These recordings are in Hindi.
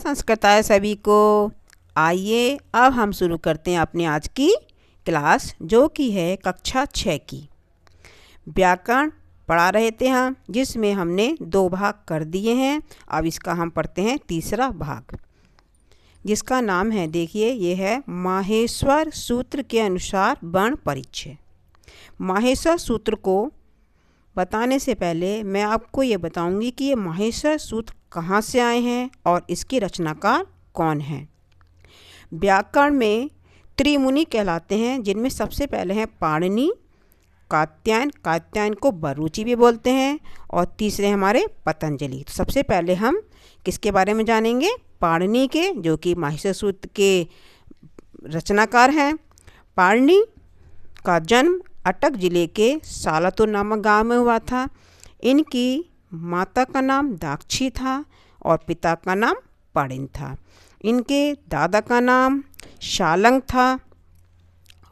संस्कृताय सभी को। आइए अब हम शुरू करते हैं अपनी आज की क्लास, जो कि है कक्षा 6 की। व्याकरण पढ़ा रहे थे हम, जिसमें हमने 2 भाग कर दिए हैं। अब इसका हम पढ़ते हैं तीसरा भाग, जिसका नाम है, देखिए ये है माहेश्वर सूत्र के अनुसार वर्ण परिचय। माहेश्वर सूत्र को बताने से पहले मैं आपको ये बताऊंगी कि ये माहेश्वर सूत्र कहाँ से आए हैं और इसके रचनाकार कौन हैं। व्याकरण में त्रिमुनि कहलाते हैं, जिनमें सबसे पहले हैं पाणिनि, कात्यायन, कात्यायन को बरूची भी बोलते हैं, और तीसरे हमारे पतंजलि। तो सबसे पहले हम किसके बारे में जानेंगे? पाणिनि के, जो कि माहेश्वर सूत्र के रचनाकार हैं। पाणिनि का जन्म अटक जिले के सालातुर नामक गांव में हुआ था। इनकी माता का नाम दाक्षी था और पिता का नाम पाणिन था। इनके दादा का नाम शालंग था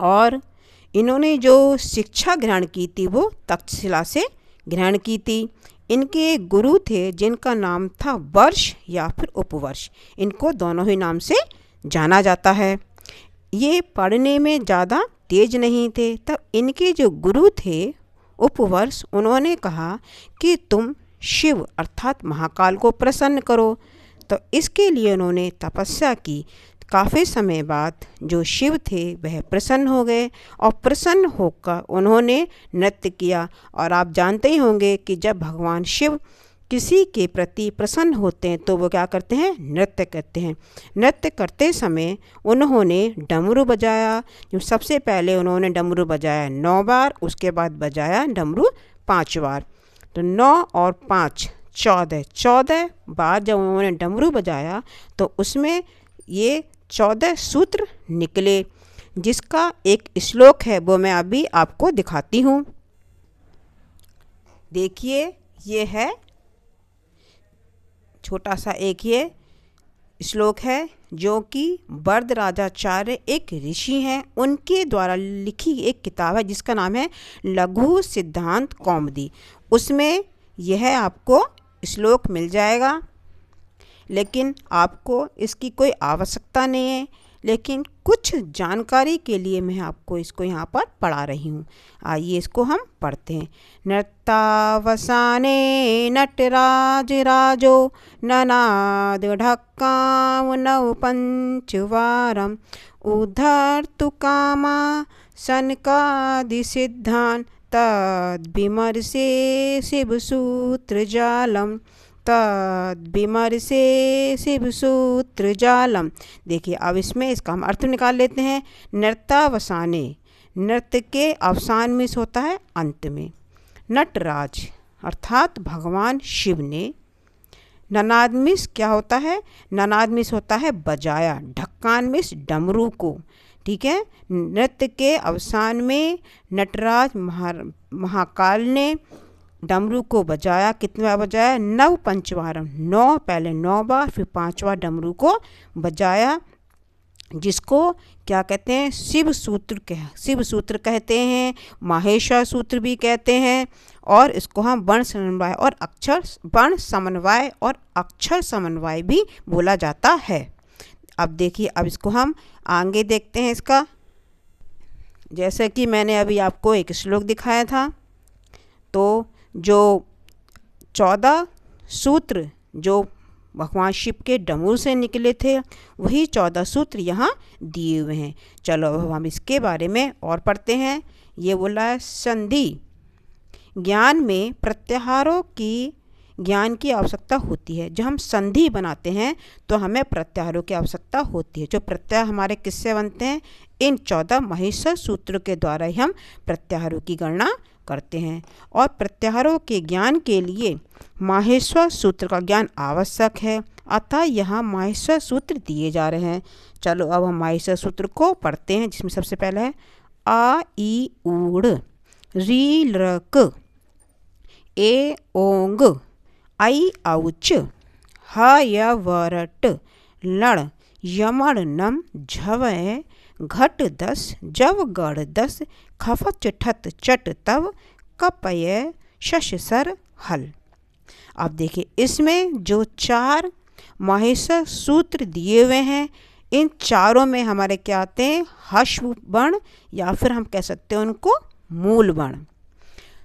और इन्होंने जो शिक्षा ग्रहण की थी वो तक्षशिला से ग्रहण की थी। इनके गुरु थे जिनका नाम था वर्ष या फिर उपवर्ष। इनको दोनों ही नाम से जाना जाता है। ये पढ़ने में ज़्यादा तेज नहीं थे, तब इनके जो गुरु थे उपवर्ष, उन्होंने कहा कि तुम शिव अर्थात महाकाल को प्रसन्न करो। तो इसके लिए उन्होंने तपस्या की। काफ़ी समय बाद जो शिव थे वह प्रसन्न हो गए और प्रसन्न होकर उन्होंने नृत्य किया। और आप जानते ही होंगे कि जब भगवान शिव किसी के प्रति प्रसन्न होते हैं तो वो क्या करते हैं? नृत्य करते हैं। नृत्य करते समय उन्होंने डमरू बजाया। जो सबसे पहले उन्होंने डमरू बजाया 9 बार, उसके बाद बजाया डमरू 5 बार। तो 9 और 5 14 बार जब उन्होंने डमरू बजाया तो उसमें ये 14 सूत्र निकले, जिसका एक श्लोक है, वो मैं अभी आपको दिखाती हूँ। देखिए ये है छोटा सा एक ये श्लोक है, जो कि वरदराजाचार्य एक ऋषि हैं, उनके द्वारा लिखी एक किताब है जिसका नाम है लघु सिद्धांत कौमुदी। उसमें यह आपको श्लोक मिल जाएगा, लेकिन आपको इसकी कोई आवश्यकता नहीं है, लेकिन कुछ जानकारी के लिए मैं आपको इसको यहाँ पर पढ़ा रही हूँ। आइए इसको हम पढ़ते हैं। नृत्तावसाने नटराज राजो ननाद ढक्काम नव पंचवारम उद्धर्तु कामा सनकादि सिद्धान तद्विमर्शे शिवसूत्र जालम तद्विमर्शे शिवसूत्र जालम। देखिए अब इसमें इसका हम अर्थ निकाल लेते हैं। नृत्तावसाने, नृत्य के अवसान में होता है अंत में। नटराज अर्थात भगवान शिव ने, ननाद मिस क्या होता है? ननाद मिस होता है बजाया, ढक्कान मिस डमरू को, ठीक है। नृत्य के अवसान में नटराज महाकाल ने डमरू को बजाया। कितने बार बजाया? 9 पंचवारम, 9 पहले 9 बार, फिर 5 बार डमरू को बजाया, जिसको क्या कहते हैं? शिव सूत्र कहते हैं, माहेश्वर सूत्र भी कहते हैं। और इसको हम वर्ण समन्वय और अक्षर समन्वय भी बोला जाता है। अब देखिए, अब इसको हम आगे देखते हैं इसका। जैसे कि मैंने अभी आपको एक श्लोक दिखाया था, तो जो 14 सूत्र जो भगवान शिव के डमरू से निकले थे, वही 14 सूत्र यहाँ दिए हुए हैं। चलो अब हम इसके बारे में और पढ़ते हैं। ये बोला है संधि ज्ञान में प्रत्याहारों की ज्ञान की आवश्यकता होती है। जब हम संधि बनाते हैं तो हमें प्रत्याहारों की आवश्यकता होती है। जो प्रत्याहार हमारे किससे बनते हैं? इन 14 माहेश्वर सूत्रों के द्वारा ही हम प्रत्याहारों की गणना करते हैं। और प्रत्याहारों के ज्ञान के लिए माहेश्वर सूत्र का ज्ञान आवश्यक है, अतः यहाँ माहेश्वर सूत्र दिए जा रहे हैं। चलो अब हम माहेश्वर सूत्र को पढ़ते हैं, जिसमें सबसे पहले है आ ई ऊड़, री लृक, ए ओंग, आई औच, ह य वरट, लण यमण नम, झवय घट 10, जव गढ़ 10, खफच ठत चट तव, कपय शश सर हल। अब देखिए इसमें जो 4 माहेश्वर सूत्र दिए हुए हैं। इन चारों में हमारे क्या आते हैं, ह्रस्व वर्ण या फिर हम कह सकते हैं उनको मूल वर्ण,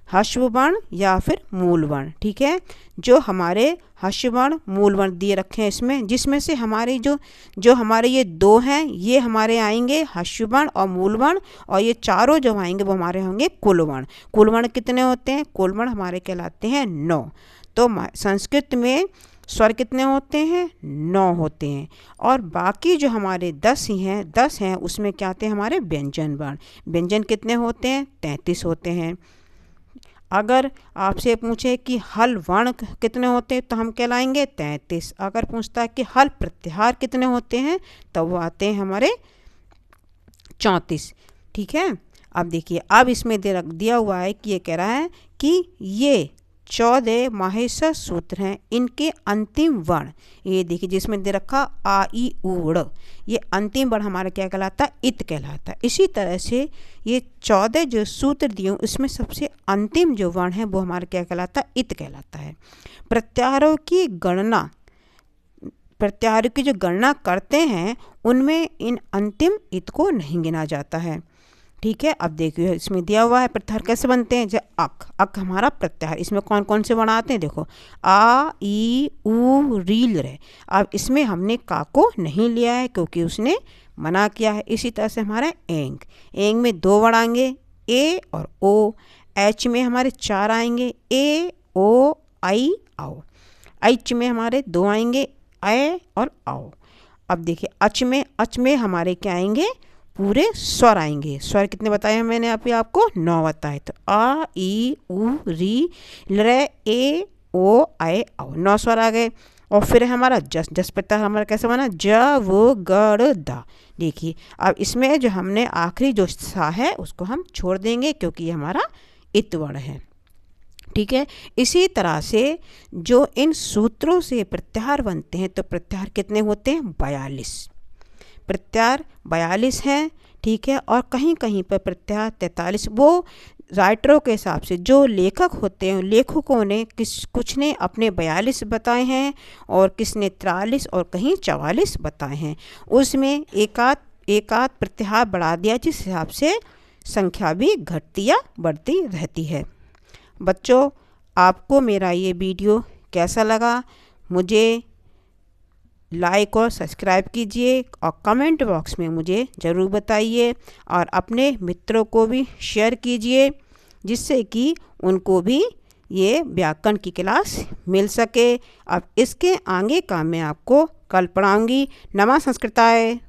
ह्रस्व वर्ण या फिर मूल वर्ण। ठीक है, जो हमारे ह्रस्व वर्ण मूल वर्ण दिए रखे हैं इसमें, जिसमें से हमारे जो हमारे ये दो हैं ये हमारे आएंगे ह्रस्व वर्ण और मूल वर्ण, और ये चारों जो आएंगे वो हमारे होंगे कुल वर्ण। कुल वर्ण कितने होते हैं, कुल वर्ण हमारे कहलाते हैं 9। तो संस्कृत में स्वर कितने होते हैं, 9 होते हैं। और बाकी जो हमारे 10 ही हैं, 10 हैं, उसमें क्या आते हैं हमारे व्यंजन वर्ण। व्यंजन कितने होते हैं, 33 होते हैं। अगर आपसे पूछे कि हल वर्ण कितने होते हैं तो हम कहलाएंगे 33। अगर पूछता है कि हल प्रत्याहार कितने होते हैं तो वो आते हैं हमारे 34। ठीक है, अब देखिए, अब इसमें दिया हुआ है कि ये कह रहा है कि ये 14 माहेश्वर सूत्र हैं, इनके अंतिम वर्ण, ये देखिए जिसमें दे रखा आ ई उ ड़, ये अंतिम वर्ण हमारा क्या कहलाता है, इत कहलाता है। इसी तरह से ये 14 जो सूत्र दिए उसमें सबसे अंतिम जो वर्ण है वो हमारा क्या कहलाता है, इत कहलाता है। प्रत्याहारों की गणना, प्रत्याहारों की जो गणना करते हैं उनमें इन अंतिम इत को नहीं गिना जाता है। ठीक है, अब देखिए इसमें दिया हुआ है प्रत्याहार कैसे बनते हैं। जैसे अक हमारा प्रत्याहार, इसमें कौन कौन से वर्ण आते हैं, देखो आ ई उ रील रे। अब इसमें हमने का को नहीं लिया है क्योंकि उसने मना किया है। इसी तरह से हमारा एंग, एंग में 2 वर्ण आएंगे, ए और ओ। एच में हमारे 4 आएंगे, ए ओ आई आओ। एच में हमारे 2 आएंगे, ए और आओ। अब देखिए अच में हमारे क्या आएंगे, पूरे स्वर आएंगे। स्वर कितने बताए हैं मैंने आपको 9 बताए। तो आ ई उ री रे ए ओ आए आओ, 9 स्वर आ गए। और फिर हमारा जस प्रत्याहार हमारा कैसे बना, ज वो गड़ दा। देखिए अब इसमें जो हमने आखिरी जो सा है उसको हम छोड़ देंगे क्योंकि ये हमारा इत वर्ण है। ठीक है, इसी तरह से जो इन सूत्रों से प्रत्याहार बनते हैं तो प्रत्याहार कितने होते हैं, 42 प्रत्याहार 42 हैं। ठीक है, और कहीं कहीं पर प्रत्याहार 43। वो राइटरों के हिसाब से जो लेखक होते हैं, लेखकों ने कुछ ने अपने 42 बताए हैं और किसने 43 और कहीं 44 बताए हैं। उसमें एकाध प्रत्याहार बढ़ा दिया जिस हिसाब से संख्या भी घटती या बढ़ती रहती है। बच्चों, आपको मेरा ये वीडियो कैसा लगा मुझे लाइक और सब्सक्राइब कीजिए और कमेंट बॉक्स में मुझे ज़रूर बताइए और अपने मित्रों को भी शेयर कीजिए जिससे कि उनको भी ये व्याकरण की क्लास मिल सके। अब इसके आगे का मैं आपको कल पढ़ाऊँगी। नमः संस्कृताय।